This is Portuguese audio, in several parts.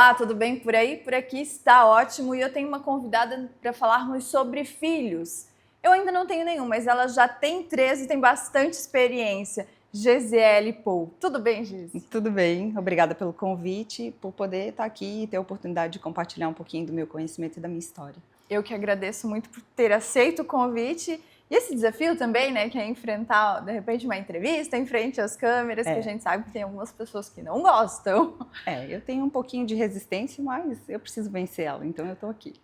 Olá, tudo bem por aí? Por aqui está ótimo e eu tenho uma convidada para falarmos sobre filhos. Eu ainda não tenho nenhum, mas ela já tem 3 e tem bastante experiência. Gesiele Paul. Tudo bem, Gesi? Tudo bem, obrigada pelo convite, por poder estar aqui e ter a oportunidade de compartilhar um pouquinho do meu conhecimento e da minha história. Eu que agradeço muito por ter aceito o convite. E esse desafio também, né, que é enfrentar, de repente, uma entrevista em frente às câmeras, que a gente sabe que tem algumas pessoas que não gostam. Eu tenho um pouquinho de resistência, mas eu preciso vencer ela, então eu estou aqui.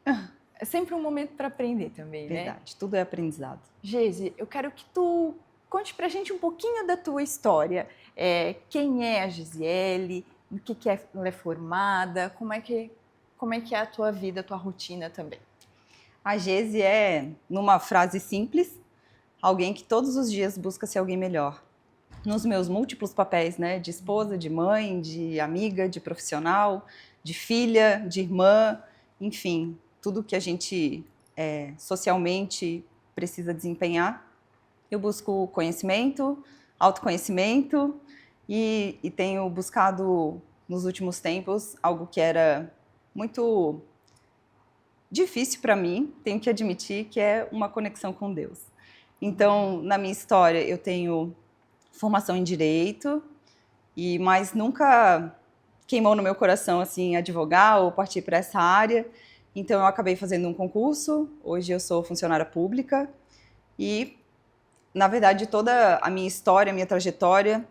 É sempre um momento para aprender também, né? Verdade, tudo é aprendizado. Gesi, eu quero que tu conte pra gente um pouquinho da tua história. Quem é a Gesiele, no que ela é formada, como é que é a tua vida, a tua rotina também? A Gesi é, numa frase simples, alguém que todos os dias busca ser alguém melhor. Nos meus múltiplos papéis, né, de esposa, de mãe, de amiga, de profissional, de filha, de irmã, enfim, tudo que a gente socialmente precisa desempenhar. Eu busco conhecimento, autoconhecimento e tenho buscado nos últimos tempos algo que era muito difícil para mim, tenho que admitir, que é uma conexão com Deus. Então, na minha história, eu tenho formação em Direito, mas nunca queimou no meu coração assim advogar ou partir para essa área. Então, eu acabei fazendo um concurso, hoje eu sou funcionária pública e, na verdade, toda a minha história, a minha trajetória,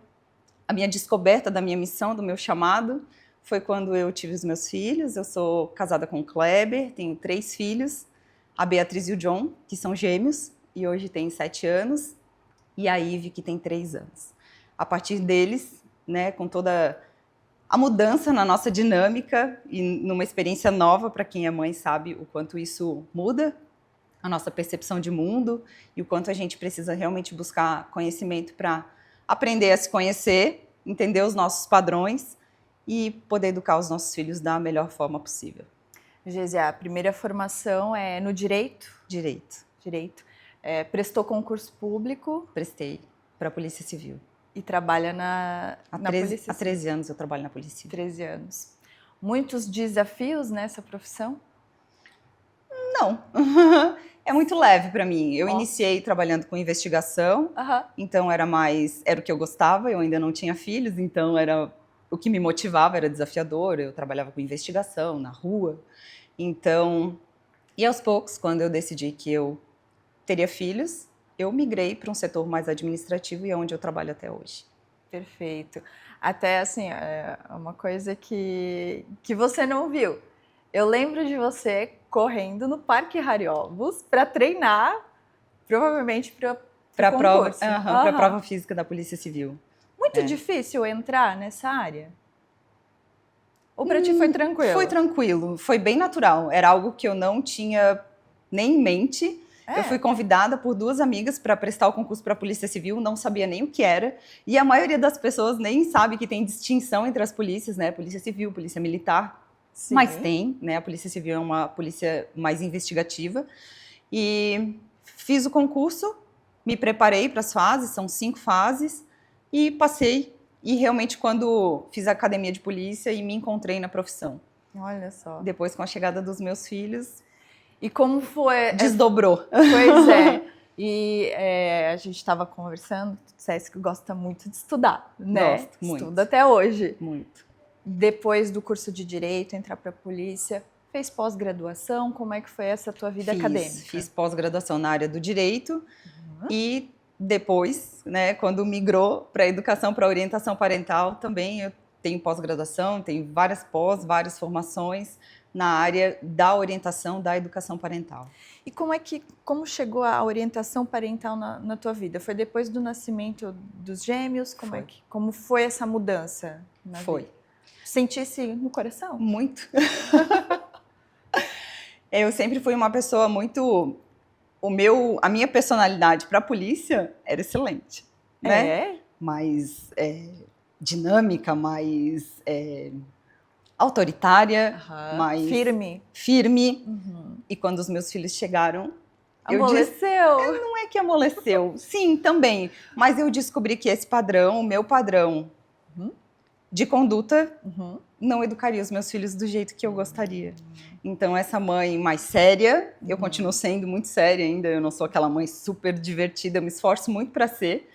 a minha descoberta da minha missão, do meu chamado, foi quando eu tive os meus filhos. Eu sou casada com o Kleber, tenho 3 filhos, a Beatriz e o John, que são gêmeos, e hoje tem 7 anos, e a Ive, que tem 3 anos. A partir deles, né, com toda a mudança na nossa dinâmica e numa experiência nova, para quem é mãe sabe o quanto isso muda a nossa percepção de mundo e o quanto a gente precisa realmente buscar conhecimento para aprender a se conhecer, entender os nossos padrões e poder educar os nossos filhos da melhor forma possível. Gesi, a primeira formação é no Direito? Direito. Prestou concurso público? Prestei para a Polícia Civil. E trabalha na Polícia Civil? Há 13 anos eu trabalho na Polícia Civil. 13 anos. Muitos desafios nessa profissão? Não. É muito leve para mim. Eu iniciei trabalhando com investigação, então era o que eu gostava, eu ainda não tinha filhos, então era o que me motivava, era desafiador, eu trabalhava com investigação na rua. Então, e aos poucos, quando eu decidi que eu teria filhos, eu migrei para um setor mais administrativo e é onde eu trabalho até hoje. Perfeito. Até assim, uma coisa que você não viu. Eu lembro de você correndo no Parque Hariobus para treinar, provavelmente para a prova física da Polícia Civil. Muito difícil entrar nessa área? Ou para ti foi tranquilo? Foi tranquilo, foi bem natural. Era algo que eu não tinha nem em mente. Eu fui convidada por 2 amigas para prestar o concurso para a Polícia Civil, não sabia nem o que era. E a maioria das pessoas nem sabe que tem distinção entre as polícias, né? Polícia Civil, Polícia Militar. Sim. Mas tem, né? A Polícia Civil é uma polícia mais investigativa. E fiz o concurso, me preparei para as fases, são 5 fases, e passei. E realmente quando fiz a academia de polícia e me encontrei na profissão. Olha só. Depois, com a chegada dos meus filhos... E como foi? Desdobrou. Pois é. E a gente estava conversando, tu disseste que gosta muito de estudar, né? Gosto muito. Estuda até hoje. Muito. Depois do curso de Direito, entrar para a polícia, fez pós-graduação? Como é que foi essa tua vida acadêmica? Fiz pós-graduação na área do Direito e depois, né, quando migrou para a educação, para a orientação parental, também eu tenho pós-graduação, tenho várias várias formações na área da orientação da educação parental. E como chegou a orientação parental na tua vida? Foi depois do nascimento dos gêmeos? Como foi essa mudança na vida? Sentisse no coração? Muito. Eu sempre fui uma pessoa muito... A minha personalidade para a polícia era excelente, né? Mais dinâmica, mais autoritária, mais firme. E quando os meus filhos chegaram, amoleceu. Não é que amoleceu, sim, também. Mas eu descobri que esse padrão, o meu padrão, de conduta, Uhum. não educaria os meus filhos do jeito que eu gostaria. Então, essa mãe mais séria, eu continuo sendo muito séria ainda, eu não sou aquela mãe super divertida, eu me esforço muito para ser,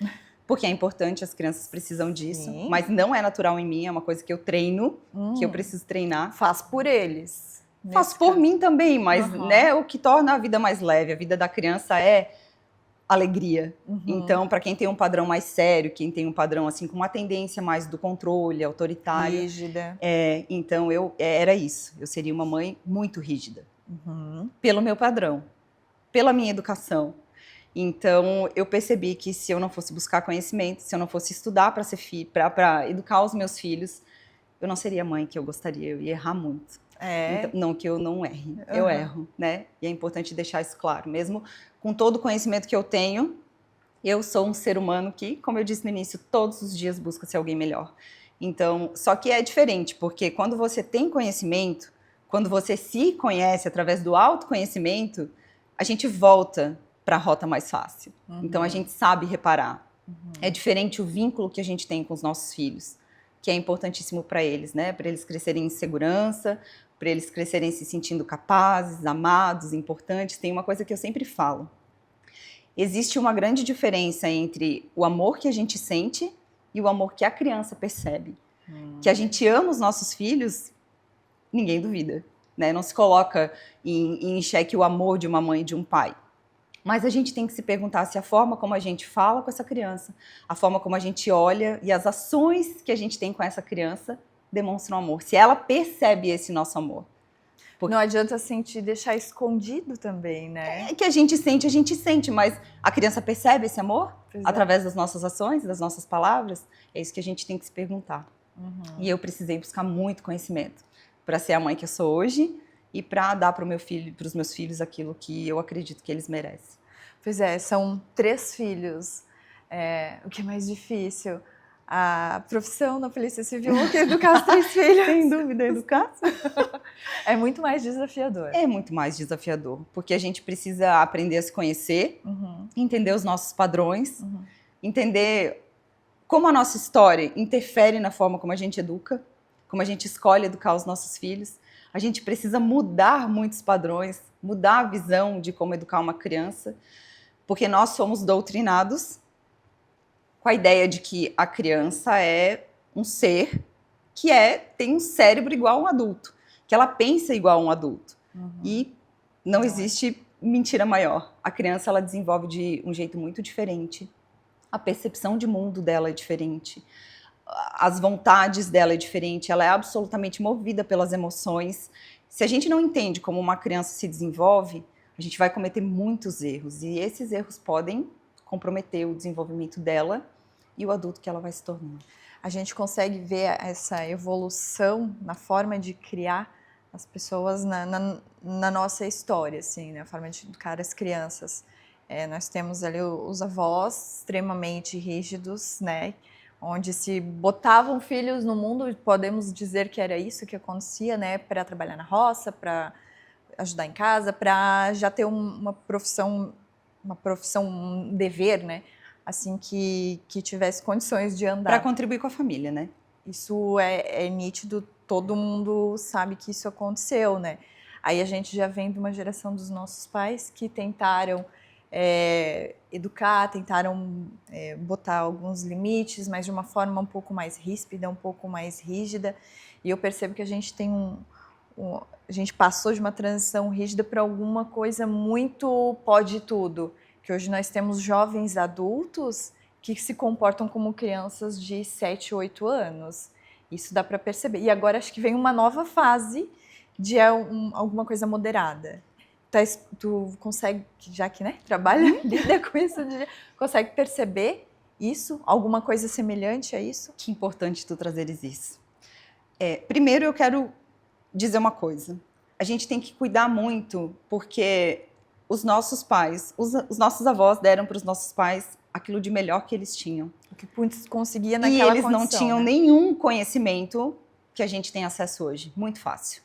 porque é importante, as crianças precisam disso, Sim. mas não é natural em mim, é uma coisa que eu treino, que eu preciso treinar. Faz por eles. Faço por mim também, mas Uhum. né, o que torna a vida mais leve, a vida da criança é alegria. Uhum. Então, para quem tem um padrão mais sério, quem tem um padrão assim com uma tendência mais do controle, autoritário, Rígida. então era isso. Eu seria uma mãe muito rígida, Uhum. pelo meu padrão, pela minha educação. Então, eu percebi que se eu não fosse buscar conhecimento, se eu não fosse estudar para educar os meus filhos, eu não seria a mãe que eu gostaria, eu ia errar muito. Então, não que eu não erre, eu erro, né? E é importante deixar isso claro. Mesmo com todo o conhecimento que eu tenho, eu sou um ser humano que, como eu disse no início, todos os dias busca ser alguém melhor. Então, só que é diferente, porque quando você tem conhecimento, quando você se conhece através do autoconhecimento, a gente volta para a rota mais fácil. Então, a gente sabe reparar. É diferente o vínculo que a gente tem com os nossos filhos, que é importantíssimo para eles, né? Para eles crescerem em segurança, para eles crescerem se sentindo capazes, amados, importantes. Tem uma coisa que eu sempre falo. Existe uma grande diferença entre o amor que a gente sente e o amor que a criança percebe. Que a gente ama os nossos filhos, ninguém duvida, né? Não se coloca em xeque o amor de uma mãe e de um pai. Mas a gente tem que se perguntar se a forma como a gente fala com essa criança, a forma como a gente olha e as ações que a gente tem com essa criança demonstram amor. Se ela percebe esse nosso amor. Não adianta sentir, deixar escondido também, né? É que a gente sente, mas a criança percebe esse amor através das nossas ações, das nossas palavras? É isso que a gente tem que se perguntar. E eu precisei buscar muito conhecimento para ser a mãe que eu sou hoje e para dar para os meus filhos aquilo que eu acredito que eles merecem. Pois é, são 3 filhos. O que é mais difícil? A profissão na Polícia Civil ou que educar os 3 filhos? Sem dúvida, educar. É muito mais desafiador. É muito mais desafiador, porque a gente precisa aprender a se conhecer, entender os nossos padrões, entender como a nossa história interfere na forma como a gente educa, como a gente escolhe educar os nossos filhos. A gente precisa mudar muitos padrões, mudar a visão de como educar uma criança, porque nós somos doutrinados com a ideia de que a criança é um ser que tem um cérebro igual a um adulto, que ela pensa igual a um adulto. E não existe mentira maior. A criança, ela desenvolve de um jeito muito diferente. A percepção de mundo dela é diferente. As vontades dela é diferente. Ela é absolutamente movida pelas emoções. Se a gente não entende como uma criança se desenvolve, a gente vai cometer muitos erros. E esses erros podem comprometer o desenvolvimento dela e o adulto que ela vai se tornar. A gente consegue ver essa evolução na forma de criar as pessoas na nossa história, assim, na forma de educar as crianças. Nós temos ali os avós extremamente rígidos, né? Onde se botavam filhos no mundo, podemos dizer que era isso que acontecia, né? Para trabalhar na roça, para ajudar em casa, para já ter uma profissão, um dever, né? Assim, que tivesse condições de andar. Para contribuir com a família, né? Isso é nítido, todo mundo sabe que isso aconteceu, né? Aí a gente já vem de uma geração dos nossos pais que tentaram educar, tentaram botar alguns limites, mas de uma forma um pouco mais ríspida, um pouco mais rígida. E eu percebo que a gente tem a gente passou de uma transição rígida para alguma coisa muito pode tudo. Que hoje nós temos jovens adultos que se comportam como crianças de 7, 8 anos. Isso dá para perceber. E agora acho que vem uma nova fase de alguma coisa moderada. Tu consegue, já que trabalha, lida com isso, consegue perceber isso? Alguma coisa semelhante a isso? Que importante tu trazeres isso. Primeiro eu quero dizer uma coisa. A gente tem que cuidar muito, porque os nossos pais, os nossos avós deram para os nossos pais aquilo de melhor que eles tinham. O que conseguia naquela condição. E eles não tinham nenhum conhecimento que a gente tem acesso hoje. Muito fácil.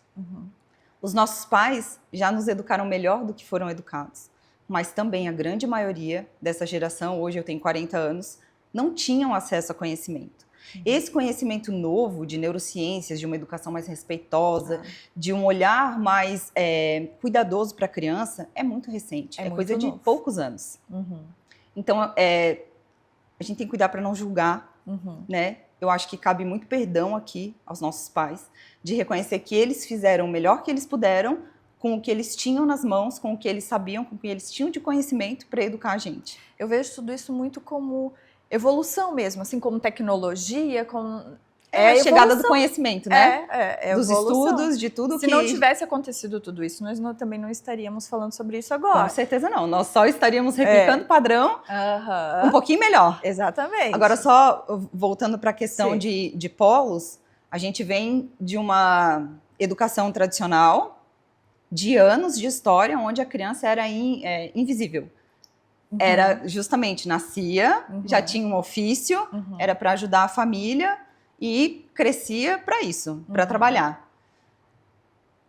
Os nossos pais já nos educaram melhor do que foram educados. Mas também a grande maioria dessa geração, hoje eu tenho 40 anos, não tinham acesso a conhecimento. Esse conhecimento novo de neurociências, de uma educação mais respeitosa, de um olhar mais cuidadoso para a criança, é muito recente. É coisa de poucos anos. Então, a gente tem que cuidar para não julgar, né? Eu acho que cabe muito perdão aqui aos nossos pais, de reconhecer que eles fizeram o melhor que eles puderam com o que eles tinham nas mãos, com o que eles sabiam, com o que eles tinham de conhecimento para educar a gente. Eu vejo tudo isso muito como evolução mesmo, assim como tecnologia, como... a chegada do conhecimento, né? Dos evolução. Estudos, de tudo Se não tivesse acontecido tudo isso, nós também não estaríamos falando sobre isso agora. Com certeza não. Nós só estaríamos replicando o padrão um pouquinho melhor. Exatamente. Agora, só voltando para a questão de polos, a gente vem de uma educação tradicional, de anos de história, onde a criança era invisível. Era justamente, nascia, já tinha um ofício, era para ajudar a família, e crescia para isso, para trabalhar.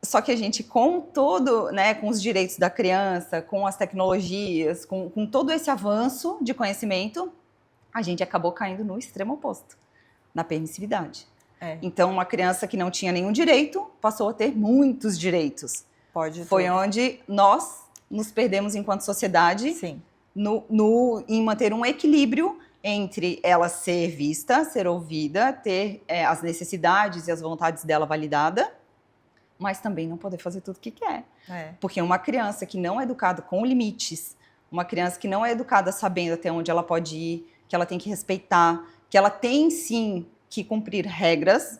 Só que a gente, com todo, né, com os direitos da criança, com as tecnologias, com todo esse avanço de conhecimento, a gente acabou caindo no extremo oposto, na permissividade. Então, uma criança que não tinha nenhum direito passou a ter muitos direitos. Foi onde nós nos perdemos enquanto sociedade em manter um equilíbrio entre ela ser vista, ser ouvida, ter as necessidades e as vontades dela validada, mas também não poder fazer tudo o que quer. Porque uma criança que não é educada com limites, uma criança que não é educada sabendo até onde ela pode ir, que ela tem que respeitar, que ela tem sim que cumprir regras,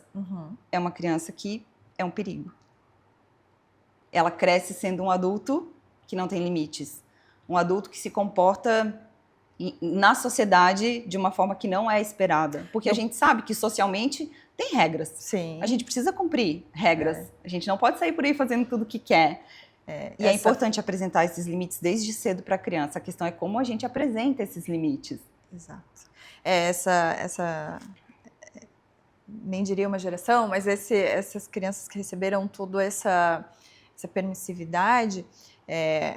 é uma criança que é um perigo. Ela cresce sendo um adulto que não tem limites, um adulto que se comporta na sociedade de uma forma que não é esperada. Porque a gente sabe que socialmente tem regras. Sim. A gente precisa cumprir regras. A gente não pode sair por aí fazendo tudo o que quer. E é importante apresentar esses limites desde cedo para a criança. A questão é como a gente apresenta esses limites. Exato. Essa nem diria uma geração, mas essas crianças que receberam toda essa permissividade,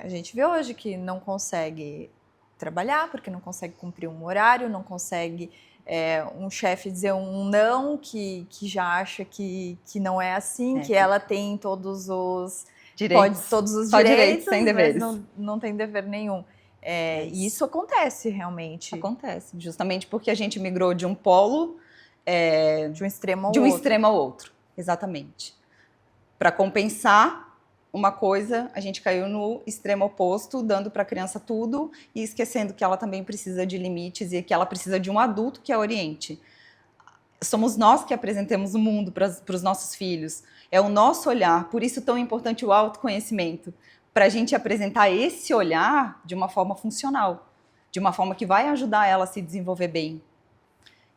a gente vê hoje que não consegue trabalhar, porque não consegue cumprir um horário, não consegue um chefe dizer um não, que já acha que não é assim, que ela tem todos os direitos, direitos sem deveres. Mas não tem dever nenhum. E isso acontece realmente. Acontece, justamente porque a gente migrou de um polo... de um extremo ao outro. Exatamente. Para compensar uma coisa, a gente caiu no extremo oposto, dando para a criança tudo e esquecendo que ela também precisa de limites e que ela precisa de um adulto que a oriente. Somos nós que apresentamos o mundo para os nossos filhos. É o nosso olhar, por isso tão importante o autoconhecimento, para a gente apresentar esse olhar de uma forma funcional, de uma forma que vai ajudar ela a se desenvolver bem.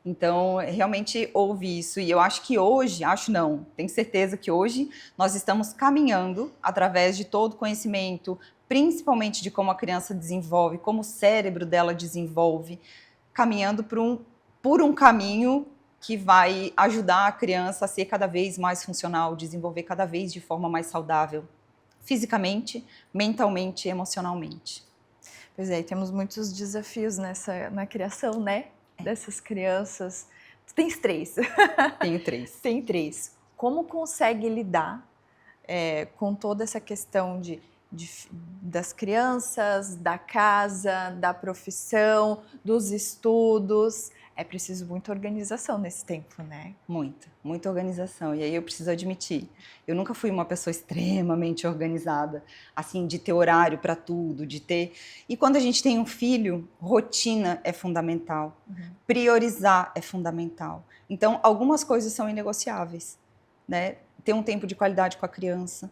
Então, realmente houve isso. E eu acho que hoje, tenho certeza que hoje nós estamos caminhando através de todo o conhecimento, principalmente de como a criança desenvolve, como o cérebro dela desenvolve, caminhando por um caminho que vai ajudar a criança a ser cada vez mais funcional, desenvolver cada vez de forma mais saudável, fisicamente, mentalmente e emocionalmente. Pois é, e temos muitos desafios na criação, né? Dessas crianças. Tu tens 3. Tenho 3. Tem 3. Como consegue lidar com toda essa questão das crianças, da casa, da profissão, dos estudos? É preciso muita organização nesse tempo, né? Muita organização. E aí eu preciso admitir, eu nunca fui uma pessoa extremamente organizada, assim, de ter horário para tudo, de ter... E quando a gente tem um filho, rotina é fundamental, priorizar é fundamental. Então, algumas coisas são inegociáveis, né? Ter um tempo de qualidade com a criança.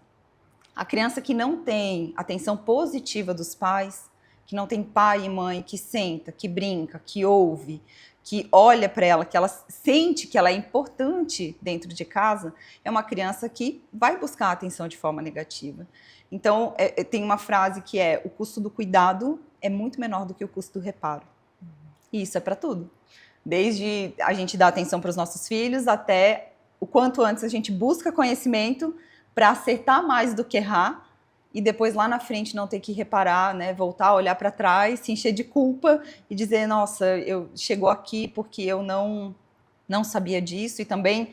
A criança que não tem atenção positiva dos pais, que não tem pai e mãe que senta, que brinca, que ouve, que olha para ela, que ela sente que ela é importante dentro de casa, é uma criança que vai buscar a atenção de forma negativa. Então, tem uma frase que o custo do cuidado é muito menor do que o custo do reparo. E isso é para tudo. Desde a gente dar atenção para os nossos filhos, até o quanto antes a gente busca conhecimento para acertar mais do que errar, e depois lá na frente não ter que reparar, né, voltar, olhar para trás, se encher de culpa e dizer, nossa, chegou aqui porque eu não não sabia disso, e também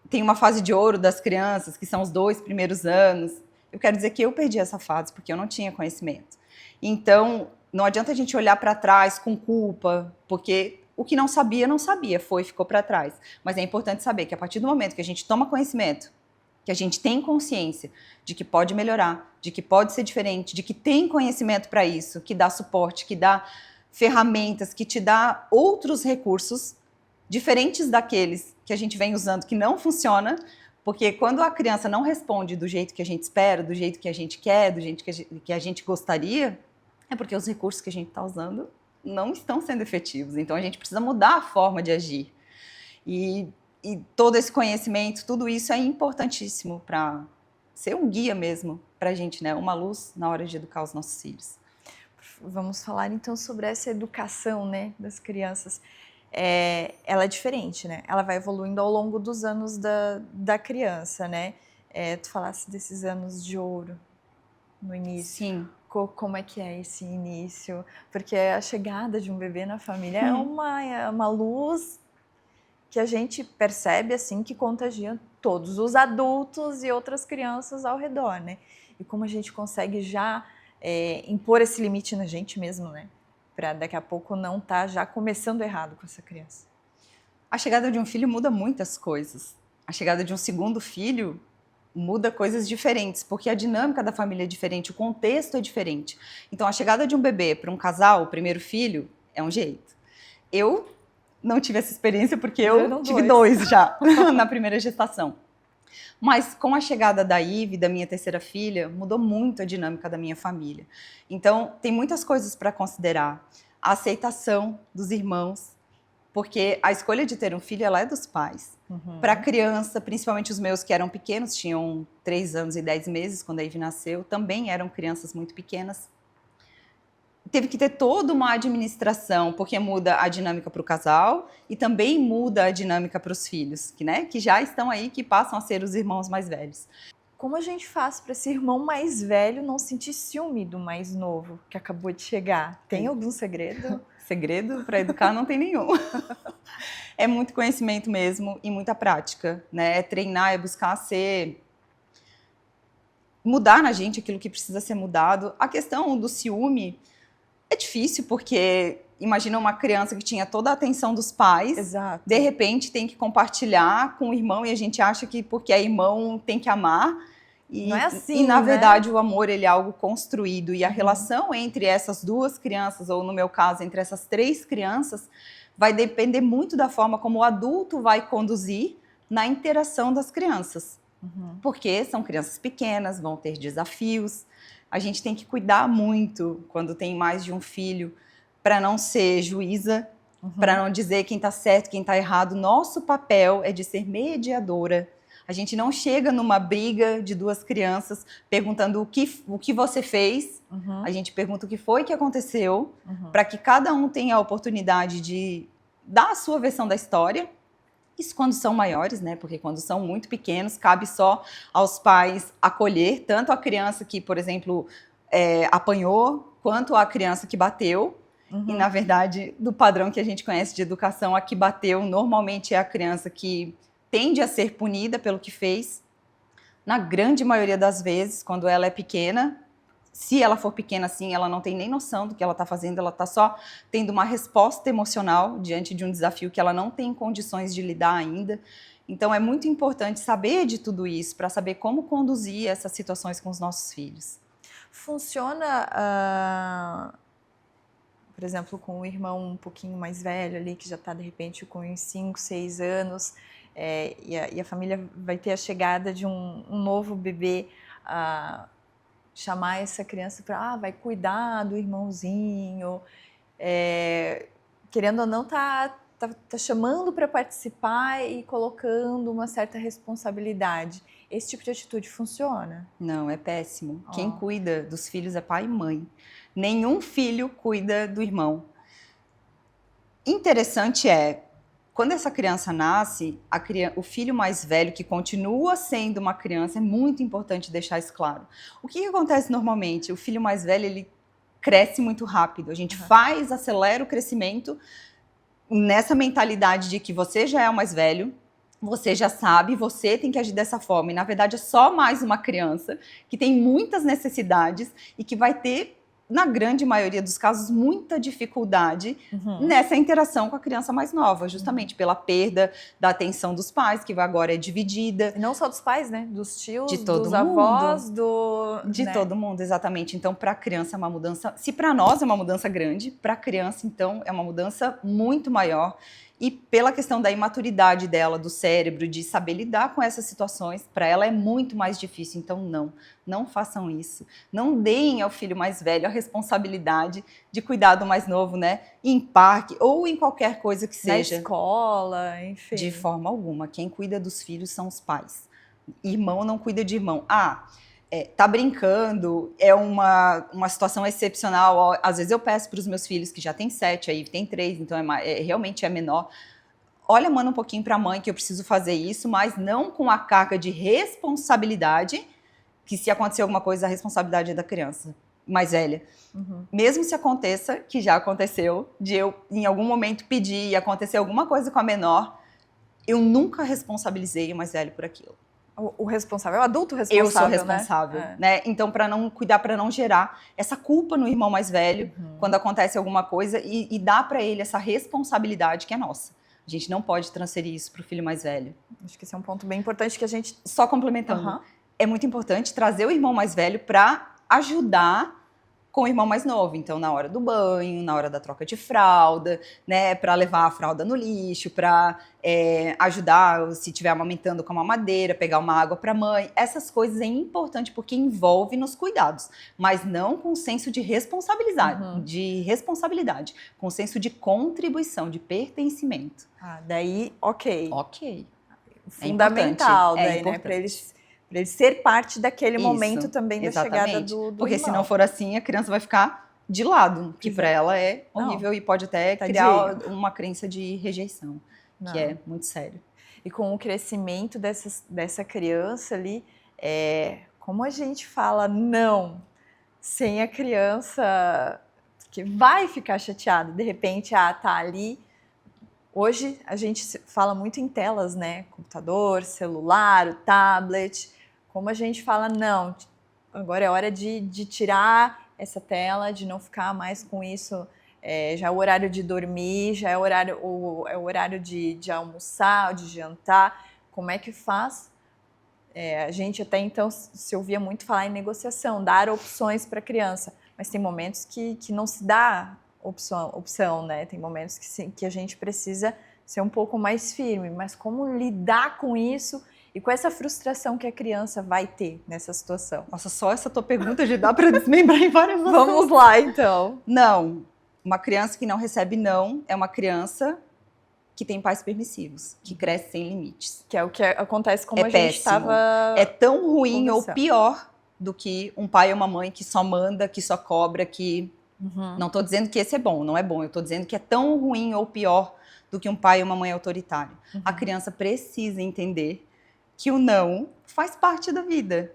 tem uma fase de ouro das crianças, que são os 2 primeiros anos. Eu quero dizer que eu perdi essa fase, porque eu não tinha conhecimento. Então, não adianta a gente olhar para trás com culpa, porque o que não sabia, ficou para trás. Mas é importante saber que a partir do momento que a gente toma conhecimento, que a gente tem consciência de que pode melhorar, de que pode ser diferente, de que tem conhecimento para isso, que dá suporte, que dá ferramentas, que te dá outros recursos diferentes daqueles que a gente vem usando que não funciona, porque quando a criança não responde do jeito que a gente espera, do jeito que a gente quer, do jeito que a gente gostaria, é porque os recursos que a gente está usando não estão sendo efetivos. Então a gente precisa mudar a forma de agir. E todo esse conhecimento, tudo isso é importantíssimo para ser um guia mesmo para a gente, né? Uma luz na hora de educar os nossos filhos. Vamos falar então sobre essa educação, né, das crianças. Ela é diferente, né? Ela vai evoluindo ao longo dos anos da criança, né? Tu falasse desses anos de ouro no início. Sim. Como é que é esse início? Porque a chegada de um bebê na família é uma luz que a gente percebe assim que contagia todos os adultos e outras crianças ao redor, né? E como a gente consegue já impor esse limite na gente mesmo, né? Para daqui a pouco não estar já começando errado com essa criança. A chegada de um filho muda muitas coisas. A chegada de um segundo filho muda coisas diferentes, porque a dinâmica da família é diferente, o contexto é diferente. Então, a chegada de um bebê para um casal, o primeiro filho, é um jeito. Eu não tive essa experiência porque eu tive 2 já na primeira gestação. Mas com a chegada da Ive, da minha terceira filha, mudou muito a dinâmica da minha família. Então, tem muitas coisas para considerar. A aceitação dos irmãos, porque a escolha de ter um filho, ela é dos pais. Para a criança, principalmente os meus que eram pequenos, tinham 3 anos e 10 meses quando a Ive nasceu, também eram crianças muito pequenas. Teve que ter toda uma administração, porque muda a dinâmica para o casal e também muda a dinâmica para os filhos, que já estão aí, que passam a ser os irmãos mais velhos. Como a gente faz para esse irmão mais velho não sentir ciúme do mais novo que acabou de chegar? Tem algum segredo? Segredo para educar não tem nenhum. É muito conhecimento mesmo e muita prática, né? É treinar, é buscar mudar na gente aquilo que precisa ser mudado. A questão do ciúme é difícil, porque imagina uma criança que tinha toda a atenção dos pais, Exato. De repente tem que compartilhar com o irmão e a gente acha que porque é irmão tem que amar. Não é assim, e na né? verdade o amor ele é algo construído e a relação entre essas 2 crianças, ou no meu caso, entre essas 3 crianças, vai depender muito da forma como o adulto vai conduzir na interação das crianças. Porque são crianças pequenas, vão ter desafios. A gente tem que cuidar muito quando tem mais de um filho para não ser juíza, para não dizer quem está certo, quem está errado. Nosso papel é de ser mediadora. A gente não chega numa briga de 2 crianças perguntando o que você fez. A gente pergunta o que foi que aconteceu, para que cada um tenha a oportunidade de dar a sua versão da história. Isso quando são maiores, né? Porque quando são muito pequenos, cabe só aos pais acolher tanto a criança que, por exemplo, apanhou, quanto a criança que bateu. E, na verdade, do padrão que a gente conhece de educação, a que bateu normalmente é a criança que tende a ser punida pelo que fez. Na grande maioria das vezes, quando ela é pequena, se ela for pequena assim, ela não tem nem noção do que ela está fazendo, ela está só tendo uma resposta emocional diante de um desafio que ela não tem condições de lidar ainda. Então, é muito importante saber de tudo isso, para saber como conduzir essas situações com os nossos filhos. Funciona, por exemplo, com o irmão um pouquinho mais velho ali, que já está, de repente, com uns 5, 6 anos, e a família vai ter a chegada de um novo bebê, chamar essa criança para, vai cuidar do irmãozinho, querendo ou não, tá chamando para participar e colocando uma certa responsabilidade. Esse tipo de atitude funciona? Não, é péssimo. Quem cuida dos filhos é pai e mãe. Nenhum filho cuida do irmão. Interessante quando essa criança nasce, o filho mais velho, que continua sendo uma criança, é muito importante deixar isso claro. O que acontece normalmente? O filho mais velho, ele cresce muito rápido. A gente acelera o crescimento, nessa mentalidade de que você já é o mais velho, você já sabe, você tem que agir dessa forma. E, na verdade, é só mais uma criança que tem muitas necessidades e que vai ter, na grande maioria dos casos, muita dificuldade nessa interação com a criança mais nova, justamente pela perda da atenção dos pais, que agora é dividida. E não só dos pais, né? Dos tios, De todo dos mundo. avós, De né? todo mundo, exatamente. Então, para a criança é uma mudança. Se para nós é uma mudança grande, para a criança, então, é uma mudança muito maior. E pela questão da imaturidade dela, do cérebro, de saber lidar com essas situações, para ela é muito mais difícil. Então, não façam isso. Não deem ao filho mais velho a responsabilidade de cuidar do mais novo, né? Em parque ou em qualquer coisa que seja. Na escola, enfim. De forma alguma. Quem cuida dos filhos são os pais. Irmão não cuida de irmão. Tá brincando, é uma situação excepcional. Às vezes eu peço para os meus filhos, que já tem 7, aí tem 3, então realmente é menor. Olha, manda um pouquinho para a mãe que eu preciso fazer isso, mas não com a carga de responsabilidade, que se acontecer alguma coisa, a responsabilidade é da criança mais velha. Mesmo se aconteça, que já aconteceu, de eu em algum momento pedir e acontecer alguma coisa com a menor, eu nunca responsabilizei o mais velho por aquilo. O responsável, o adulto responsável, eu sou responsável, né? Então, para não cuidar, para não gerar essa culpa no irmão mais velho, quando acontece alguma coisa, e dar para ele essa responsabilidade que é nossa. A gente não pode transferir isso para o filho mais velho. Acho que esse é um ponto bem importante que a gente... Só complementando, é muito importante trazer o irmão mais velho para ajudar com o irmão mais novo. Então, na hora do banho, na hora da troca de fralda, né, para levar a fralda no lixo, para ajudar, se estiver amamentando com a mamadeira, pegar uma água para a mãe. Essas coisas é importante porque envolve nos cuidados, mas não com senso de responsabilidade, com senso de contribuição, de pertencimento. Daí, ok. Fundamental, daí, né, para ele ser parte daquele momento também da chegada do porque irmão. se não for assim, a criança vai ficar de lado, que para ela é horrível e pode até criar uma crença de rejeição, que é muito sério. E com o crescimento dessa criança ali, como a gente fala não sem a criança que vai ficar chateada, de repente, tá ali. Hoje a gente fala muito em telas, né? Computador, celular, o tablet. Como a gente fala, não, agora é hora de tirar essa tela, de não ficar mais com isso. Já é o horário de dormir, já é o horário de almoçar, de jantar. Como é que faz? A gente até então se ouvia muito falar em negociação, dar opções para a criança. Mas tem momentos que não se dá opção, né? Tem momentos que a gente precisa ser um pouco mais firme. Mas como lidar com isso e com essa frustração que a criança vai ter nessa situação? Nossa, só essa tua pergunta já dá para desmembrar em várias assuntos. Vamos lá, então. Não. Uma criança que não recebe não é uma criança que tem pais permissivos, que cresce sem limites. Que é o que acontece como a péssimo. Gente estava... É tão ruim ou pior do que um pai ou uma mãe que só manda, que só cobra, que... Não estou dizendo que esse é bom, não é bom. Eu estou dizendo que é tão ruim ou pior do que um pai ou uma mãe autoritário. A criança precisa entender que o não faz parte da vida.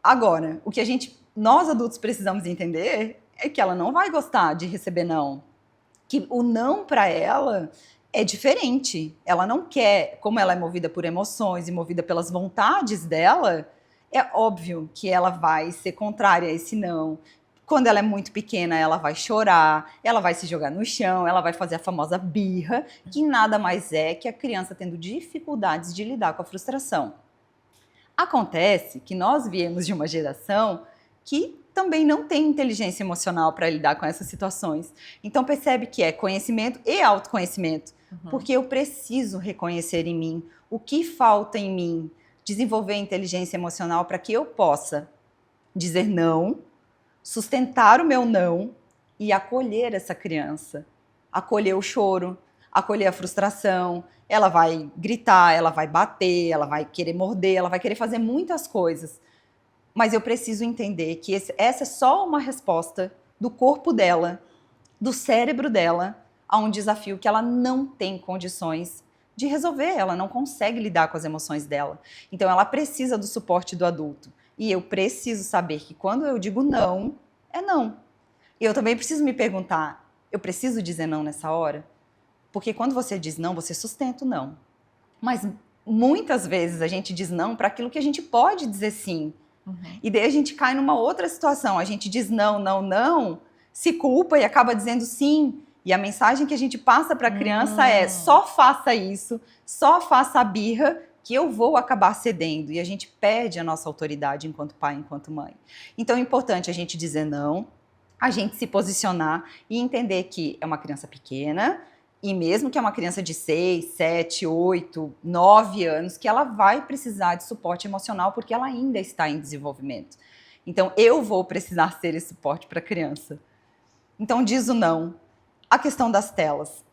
Agora, o que nós adultos precisamos entender é que ela não vai gostar de receber não. Que o não para ela é diferente. Ela não quer, como ela é movida por emoções e movida pelas vontades dela, é óbvio que ela vai ser contrária a esse não. Quando ela é muito pequena, ela vai chorar, ela vai se jogar no chão, ela vai fazer a famosa birra, que nada mais é que a criança tendo dificuldades de lidar com a frustração. Acontece que nós viemos de uma geração que também não tem inteligência emocional para lidar com essas situações. Então percebe que é conhecimento e autoconhecimento, porque eu preciso reconhecer em mim o que falta em mim, desenvolver inteligência emocional para que eu possa dizer não, sustentar o meu não e acolher essa criança. Acolher o choro, acolher a frustração. Ela vai gritar, ela vai bater, ela vai querer morder, ela vai querer fazer muitas coisas. Mas eu preciso entender que essa é só uma resposta do corpo dela, do cérebro dela, a um desafio que ela não tem condições de resolver. Ela não consegue lidar com as emoções dela. Então ela precisa do suporte do adulto. E eu preciso saber que quando eu digo não, é não. E eu também preciso me perguntar, eu preciso dizer não nessa hora? Porque quando você diz não, você sustenta o não. Mas muitas vezes a gente diz não para aquilo que a gente pode dizer sim. E daí a gente cai numa outra situação. A gente diz não, não, não, se culpa e acaba dizendo sim. E a mensagem que a gente passa para a criança é: só faça isso, só faça a birra, que eu vou acabar cedendo. E a gente perde a nossa autoridade enquanto pai, enquanto mãe. Então é importante a gente dizer não, a gente se posicionar e entender que é uma criança pequena, e mesmo que é uma criança de 6, 7, 8, 9 anos, que ela vai precisar de suporte emocional porque ela ainda está em desenvolvimento. Então, eu vou precisar ser esse suporte para a criança. Então, diz o não. A questão das telas.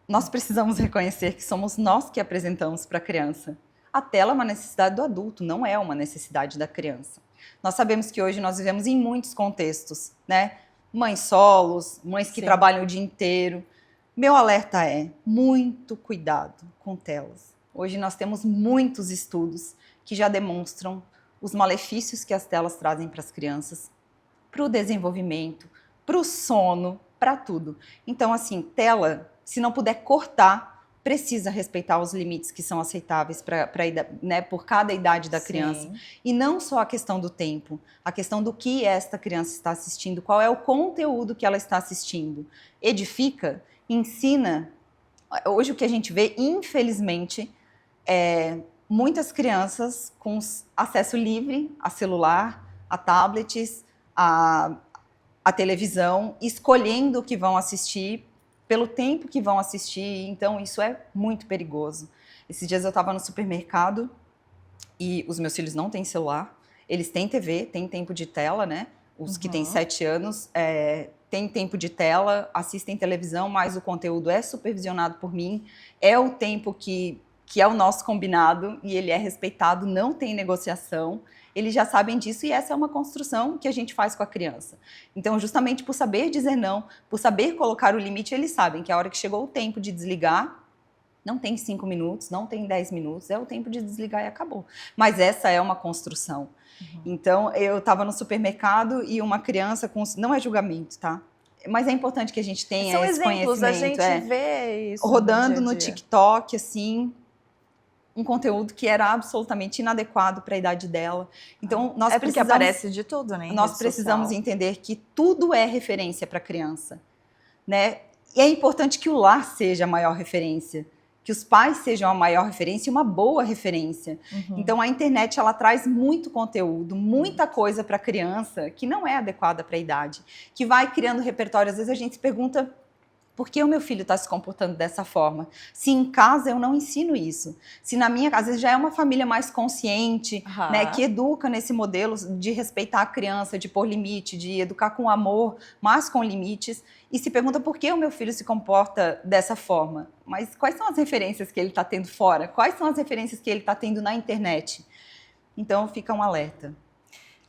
Nós precisamos reconhecer que somos nós que apresentamos para a criança. A tela é uma necessidade do adulto, não é uma necessidade da criança. Nós sabemos que hoje nós vivemos em muitos contextos, né? Mães solos, mães que trabalham o dia inteiro. Meu alerta é muito cuidado com telas. Hoje nós temos muitos estudos que já demonstram os malefícios que as telas trazem para as crianças, para o desenvolvimento, para o sono, para tudo. Então, assim, tela, se não puder cortar, precisa respeitar os limites que são aceitáveis né, por cada idade da criança. E não só a questão do tempo, a questão do que esta criança está assistindo, qual é o conteúdo que ela está assistindo. Edifica, ensina. Hoje o que a gente vê, infelizmente, é muitas crianças com acesso livre a celular, a tablets, a televisão, escolhendo o que vão assistir, pelo tempo que vão assistir, então isso é muito perigoso. Esses dias eu estava no supermercado e os meus filhos não têm celular, eles têm TV, têm tempo de tela, né? Os que têm 7 anos têm tempo de tela, assistem televisão, mas o conteúdo é supervisionado por mim, é o tempo que é o nosso combinado e ele é respeitado, não tem negociação. Eles já sabem disso e essa é uma construção que a gente faz com a criança. Então, justamente por saber dizer não, por saber colocar o limite, eles sabem que a hora que chegou o tempo de desligar, não tem 5 minutos, não tem 10 minutos, é o tempo de desligar e acabou. Mas essa é uma construção. Então, eu estava no supermercado e uma criança com... Não é julgamento, tá? Mas é importante que a gente tenha esse conhecimento. São exemplos, a gente vê isso rodando no TikTok, assim... um conteúdo que era absolutamente inadequado para a idade dela. Então, nós porque aparece de tudo, né? Nós precisamos entender que tudo é referência para a criança, né? E é importante que o lar seja a maior referência, que os pais sejam a maior referência e uma boa referência. Então, a internet, ela traz muito conteúdo, muita coisa para a criança que não é adequada para a idade, que vai criando repertório. Às vezes a gente se pergunta: por que o meu filho está se comportando dessa forma? Se em casa eu não ensino isso. Se na minha casa, às vezes já é uma família mais consciente, né, que educa nesse modelo de respeitar a criança, de pôr limite, de educar com amor, mas com limites. E se pergunta por que o meu filho se comporta dessa forma. Mas quais são as referências que ele está tendo fora? Quais são as referências que ele está tendo na internet? Então fica um alerta.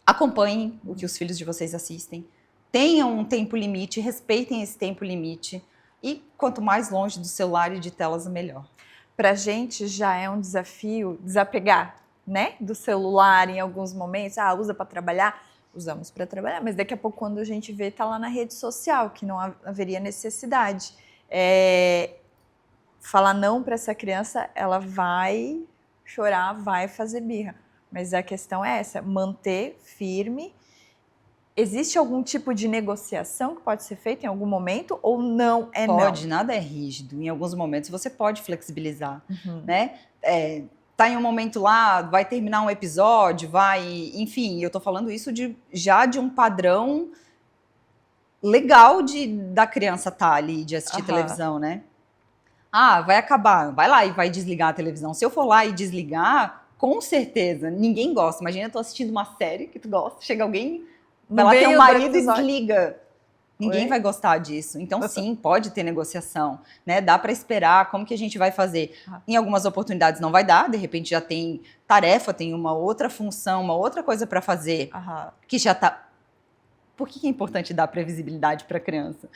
Acompanhem o que os filhos de vocês assistem. Tenham um tempo limite, respeitem esse tempo limite. E quanto mais longe do celular e de telas, melhor. Para a gente já é um desafio desapegar, né, do celular em alguns momentos. Usa para trabalhar? Usamos para trabalhar, mas daqui a pouco, quando a gente vê, tá lá na rede social, que não haveria necessidade. Falar não para essa criança, ela vai chorar, vai fazer birra. Mas a questão é essa, manter firme. Existe algum tipo de negociação que pode ser feita em algum momento ou não é não? Pode, nada é rígido. Em alguns momentos você pode flexibilizar, né? Tá em um momento lá, vai terminar um episódio, enfim, eu tô falando isso já de um padrão legal da criança estar ali, de assistir televisão, né? Vai acabar, vai lá e vai desligar a televisão. Se eu for lá e desligar, com certeza, ninguém gosta. Imagina, eu tô assistindo uma série que tu gosta, chega alguém... Vai lá ter um marido e desliga. Ninguém vai gostar disso. Então, sim, pode ter negociação, né? Dá para esperar. Como que a gente vai fazer? Em algumas oportunidades não vai dar. De repente já tem tarefa, tem uma outra função, uma outra coisa para fazer. Que já tá... Por que é importante dar previsibilidade para a criança?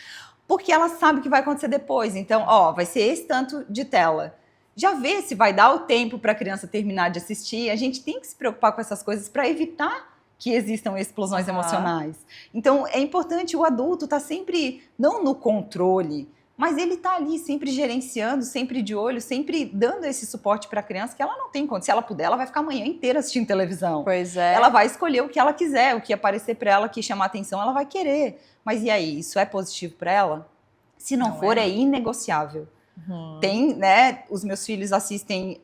Porque ela sabe o que vai acontecer depois. Então, vai ser esse tanto de tela. Já vê se vai dar o tempo para a criança terminar de assistir. A gente tem que se preocupar com essas coisas para evitar que existam explosões emocionais. Então, é importante o adulto estar sempre, não no controle, Mas ele tá ali sempre gerenciando, sempre de olho, sempre dando esse suporte para a criança que ela não tem conta. Se ela puder, ela vai ficar a manhã inteira assistindo televisão. Pois é. Ela vai escolher o que ela quiser, o que aparecer para ela, que chamar atenção, ela vai querer. Mas e aí, isso é positivo para ela? Se não for, é inegociável. Tem, né? Os meus filhos assistem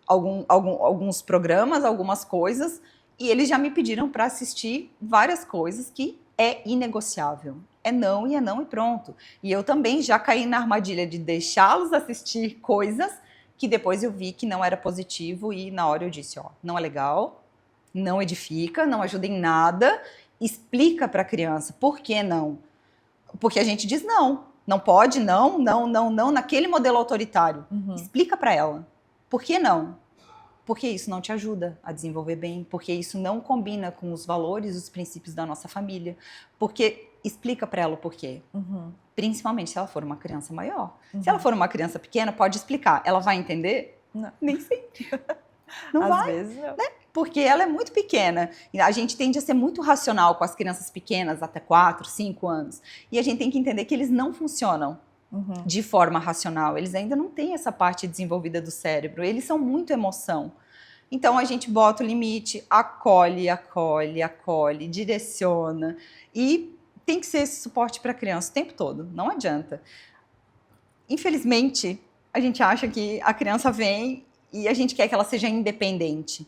alguns programas, algumas coisas, e eles já me pediram para assistir várias coisas que é inegociável. É não e pronto. E eu também já caí na armadilha de deixá-los assistir coisas que depois eu vi que não era positivo e na hora eu disse, ó, não é legal, não edifica, não ajuda em nada, explica para a criança por que não. Porque a gente diz não pode, não, naquele modelo autoritário. Explica para ela, por que não? Porque isso não te ajuda a desenvolver bem, porque isso não combina com os valores, os princípios da nossa família, porque explica para ela o porquê. Principalmente se ela for uma criança maior. Se ela for uma criança pequena, pode explicar. Ela vai entender? Não. Nem sempre. Não Às vai, vezes não. né? Porque ela é muito pequena. A gente tende a ser muito racional com as crianças pequenas, até 4, 5 anos. E a gente tem que entender que eles não funcionam de forma racional. Eles ainda não têm essa parte desenvolvida do cérebro. Eles são muito emoção. Então, a gente bota o limite, acolhe, direciona. E tem que ser esse suporte para a criança o tempo todo. Não adianta. Infelizmente, a gente acha que a criança vem e a gente quer que ela seja independente.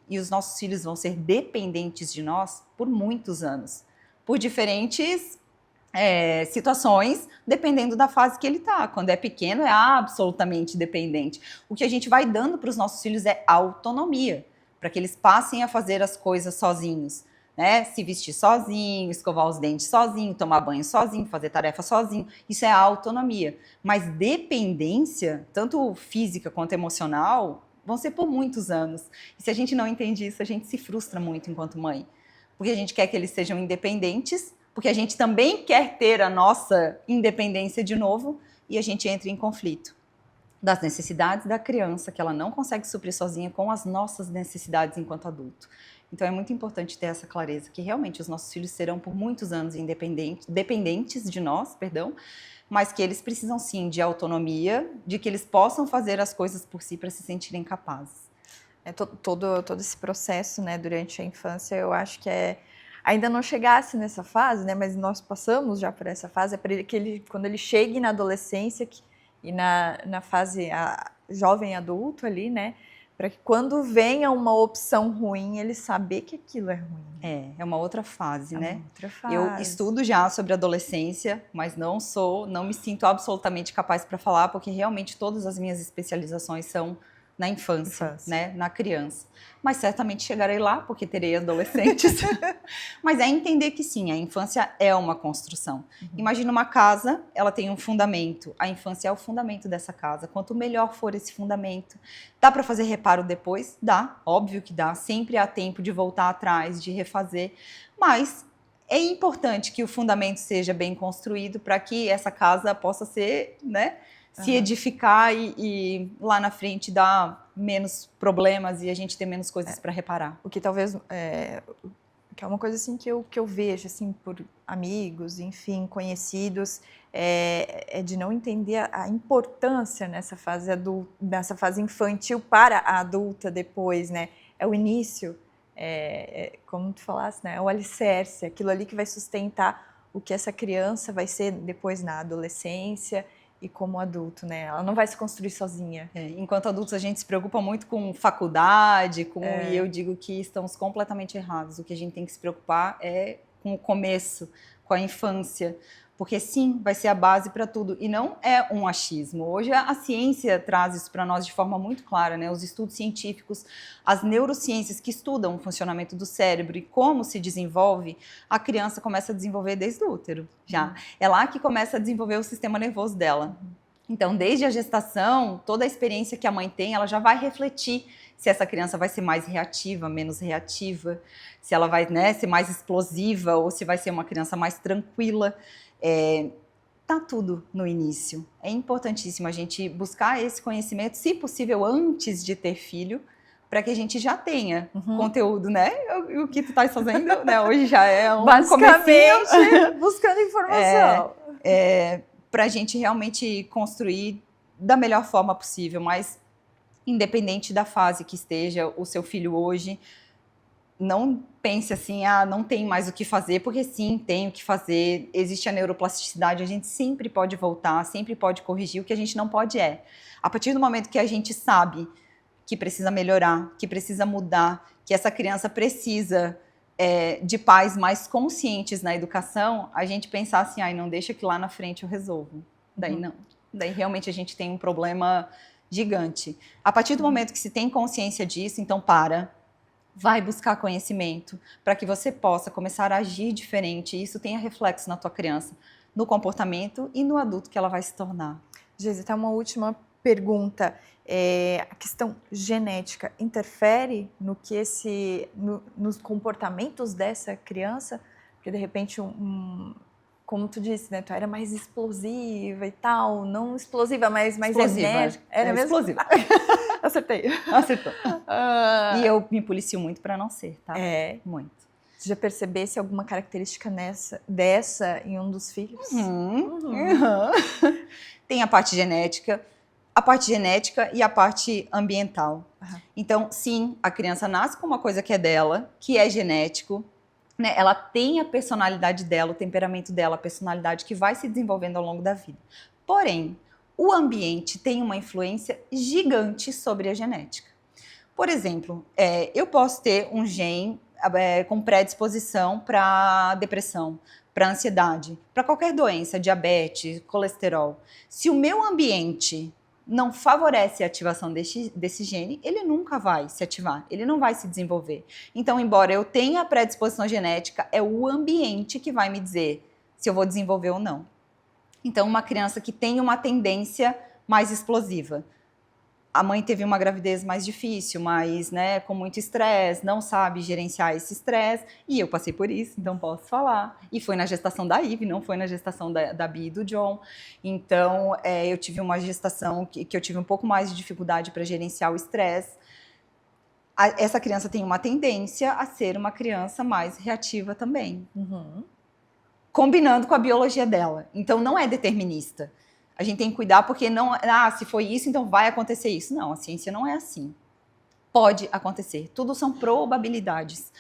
E os nossos filhos vão ser dependentes de nós por muitos anos. Por diferentes situações, dependendo da fase que ele está. Quando é pequeno, é absolutamente dependente. O que a gente vai dando para os nossos filhos é autonomia, para que eles passem a fazer as coisas sozinhos, né? Se vestir sozinho, escovar os dentes sozinho, tomar banho sozinho, fazer tarefa sozinho. Isso é a autonomia. Mas dependência, tanto física quanto emocional, vão ser por muitos anos. E se a gente não entende isso, a gente se frustra muito enquanto mãe. Porque a gente quer que eles sejam independentes, porque a gente também quer ter a nossa independência de novo, e a gente entra em conflito das necessidades da criança, que ela não consegue suprir sozinha, com as nossas necessidades enquanto adulto. Então é muito importante ter essa clareza, que realmente os nossos filhos serão por muitos anos dependentes de nós, mas que eles precisam sim de autonomia, de que eles possam fazer as coisas por si para se sentirem capazes. Todo esse processo, né, durante a infância, eu acho que ainda não chegasse nessa fase, né, mas nós passamos já por essa fase, para que quando ele chegue na adolescência e na fase jovem adulto ali, né, para que quando venha uma opção ruim, ele saber que aquilo é ruim. É uma outra fase, né? Outra fase. Eu estudo já sobre adolescência, mas não me sinto absolutamente capaz para falar, porque realmente todas as minhas especializações são na infância, né? Na criança. Mas certamente chegarei lá, porque terei adolescentes. Mas é entender que sim, a infância é uma construção. Imagina uma casa, ela tem um fundamento. A infância é o fundamento dessa casa. Quanto melhor for esse fundamento, dá para fazer reparo depois? Dá, óbvio que dá. Sempre há tempo de voltar atrás, de refazer. Mas é importante que o fundamento seja bem construído para que essa casa possa ser, né? Se edificar e lá na frente dar menos problemas e a gente ter menos coisas para reparar. O que talvez que é uma coisa assim que eu vejo assim por amigos, enfim, conhecidos, é de não entender a importância nessa fase infantil para a adulta depois, né? É o início, como tu falaste, né? É o alicerce, aquilo ali que vai sustentar o que essa criança vai ser depois na adolescência. E como adulto, né? Ela não vai se construir sozinha. Enquanto adultos, a gente se preocupa muito com faculdade, e eu digo que estamos completamente errados. O que a gente tem que se preocupar é com o começo, com a infância. Porque sim, vai ser a base para tudo. E não é um achismo. Hoje a ciência traz isso para nós de forma muito clara, né? Os estudos científicos, as neurociências que estudam o funcionamento do cérebro e como se desenvolve, a criança começa a desenvolver desde o útero, já. É lá que começa a desenvolver o sistema nervoso dela. Então, desde a gestação, toda a experiência que a mãe tem, ela já vai refletir se essa criança vai ser mais reativa, menos reativa, se ela vai, né, ser mais explosiva ou se vai ser uma criança mais tranquila. Tá tudo no início. É importantíssimo a gente buscar esse conhecimento, se possível, antes de ter filho, para que a gente já tenha conteúdo, né? O que tu estás fazendo, né? Hoje já é um basicamente comecinho. Buscando informação. para a gente realmente construir da melhor forma possível, mas independente da fase que esteja o seu filho hoje, não pense assim, não tem mais o que fazer, porque sim, tem o que fazer, existe a neuroplasticidade, a gente sempre pode voltar, sempre pode corrigir, o que a gente não pode a partir do momento que a gente sabe que precisa melhorar, que precisa mudar, que essa criança precisa de pais mais conscientes na educação, a gente pensar assim, não deixa que lá na frente eu resolvo. Daí não. Daí realmente a gente tem um problema gigante. A partir do momento que se tem consciência disso, então vai buscar conhecimento para que você possa começar a agir diferente e isso tenha reflexo na tua criança, no comportamento e no adulto que ela vai se tornar. Geise, até uma última pergunta. A questão genética interfere no que nos comportamentos dessa criança? Porque de repente como tu disse, né? Tu era mais explosiva e tal, não explosiva, mas mais enérgica. Era mesmo? Explosiva. Acertei. Acertou. E eu me policio muito para não ser, tá? Muito. Você já percebesse alguma característica dessa em um dos filhos? Tem a parte genética e a parte ambiental. Então, sim, a criança nasce com uma coisa que é dela, que é genético, né? Ela tem a personalidade dela, o temperamento dela, a personalidade que vai se desenvolvendo ao longo da vida. Porém, o ambiente tem uma influência gigante sobre a genética. Por exemplo, eu posso ter um gene com predisposição para depressão, para ansiedade, para qualquer doença, diabetes, colesterol. Se o meu ambiente não favorece a ativação desse gene, ele nunca vai se ativar, ele não vai se desenvolver. Então, embora eu tenha a predisposição genética, é o ambiente que vai me dizer se eu vou desenvolver ou não. Então, uma criança que tem uma tendência mais explosiva, a mãe teve uma gravidez mais difícil, mas com muito estresse, não sabe gerenciar esse estresse, e eu passei por isso, então posso falar. E foi na gestação da Ivy, não foi na gestação da Bia e do John. Então, eu tive uma gestação que eu tive um pouco mais de dificuldade para gerenciar o estresse. Essa criança tem uma tendência a ser uma criança mais reativa também. Combinando com a biologia dela. Então, não é determinista. A gente tem que cuidar porque não... se foi isso, então vai acontecer isso. Não, a ciência não é assim. Pode acontecer. Tudo são probabilidades.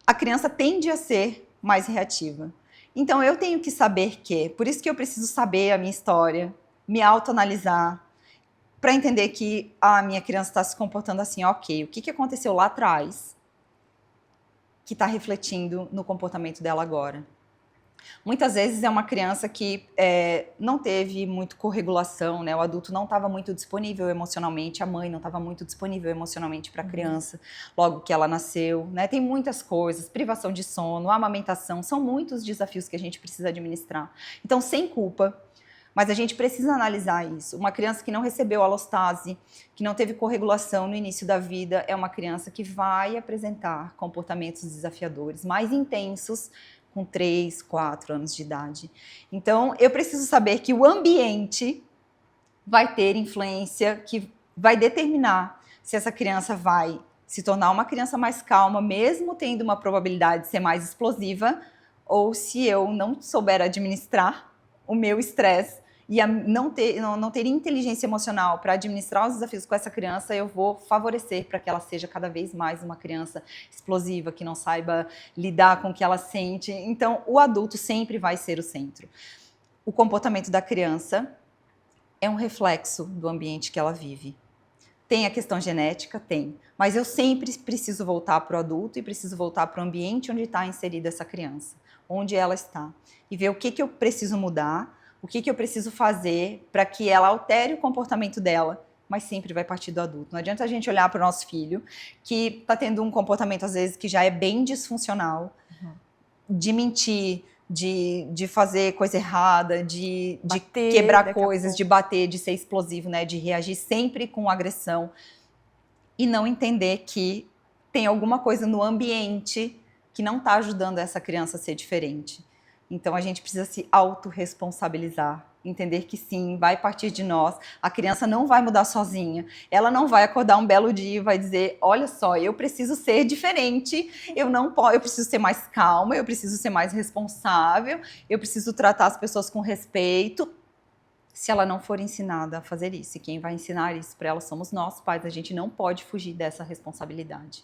A criança tende a ser mais reativa. Então, eu tenho que saber por isso que eu preciso saber a minha história, me autoanalisar, para entender que a minha criança está se comportando assim, ok, o que aconteceu lá atrás que está refletindo no comportamento dela agora? Muitas vezes é uma criança que não teve muito corregulação, né? O adulto não estava muito disponível emocionalmente, a mãe não estava muito disponível emocionalmente para a criança logo que ela nasceu, né? Tem muitas coisas, privação de sono, amamentação, são muitos desafios que a gente precisa administrar. Então, sem culpa, mas a gente precisa analisar isso. Uma criança que não recebeu alostase, que não teve corregulação no início da vida, é uma criança que vai apresentar comportamentos desafiadores, mais intensos, com 3, 4 anos de idade. Então, eu preciso saber que o ambiente vai ter influência, que vai determinar se essa criança vai se tornar uma criança mais calma, mesmo tendo uma probabilidade de ser mais explosiva, ou se eu não souber administrar o meu estresse e não ter inteligência emocional para administrar os desafios com essa criança, eu vou favorecer para que ela seja cada vez mais uma criança explosiva, que não saiba lidar com o que ela sente. Então, o adulto sempre vai ser o centro. O comportamento da criança é um reflexo do ambiente que ela vive. Tem a questão genética? Tem. Mas eu sempre preciso voltar para o adulto e preciso voltar para o ambiente onde está inserida essa criança, onde ela está. E ver o que eu preciso mudar, o que eu preciso fazer para que ela altere o comportamento dela, mas sempre vai partir do adulto. Não adianta a gente olhar para o nosso filho, que está tendo um comportamento, às vezes, que já é bem disfuncional, de mentir, de fazer coisa errada, de quebrar coisas, de bater, de ser explosivo, né? De reagir sempre com agressão, e não entender que tem alguma coisa no ambiente que não está ajudando essa criança a ser diferente. Então, a gente precisa se autorresponsabilizar entender que sim, vai partir de nós. A criança não vai mudar sozinha. Ela não vai acordar um belo dia e vai dizer, olha só, eu preciso ser diferente, eu preciso ser mais calma, eu preciso ser mais responsável, eu preciso tratar as pessoas com respeito, se ela não for ensinada a fazer isso. E quem vai ensinar isso para ela somos nós, pais. A gente não pode fugir dessa responsabilidade.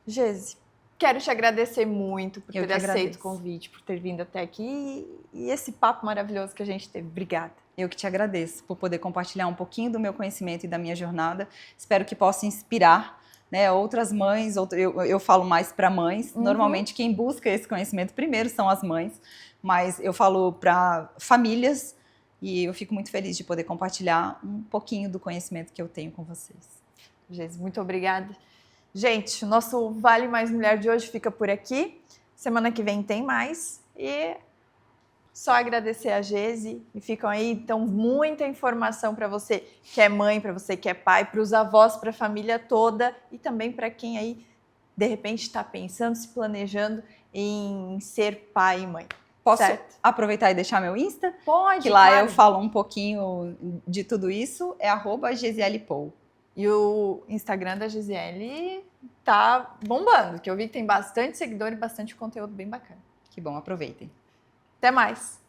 Gesi, quero te agradecer muito por Eu ter que aceito agradeço. o convite, por ter vindo até aqui e esse papo maravilhoso que a gente teve. Obrigada. Eu que te agradeço por poder compartilhar um pouquinho do meu conhecimento e da minha jornada. Espero que possa inspirar, né, outras mães. Eu falo mais para mães. Normalmente quem busca esse conhecimento primeiro são as mães, mas eu falo para famílias e eu fico muito feliz de poder compartilhar um pouquinho do conhecimento que eu tenho com vocês. Gesi, muito obrigada. Gente, o nosso Vale Mais Mulher de hoje fica por aqui. Semana que vem tem mais. E só agradecer a Gesi. E ficam aí, então, muita informação para você que é mãe, para você que é pai, para os avós, para a família toda. E também para quem aí, de repente, está pensando, se planejando em ser pai e mãe. Posso certo? aproveitar e deixar meu Insta? Pode, Que lá claro. eu falo um pouquinho de tudo isso. É @GesielePou. E o Instagram da Gisele tá bombando, que eu vi que tem bastante seguidor e bastante conteúdo bem bacana. Que bom, aproveitem. Até mais!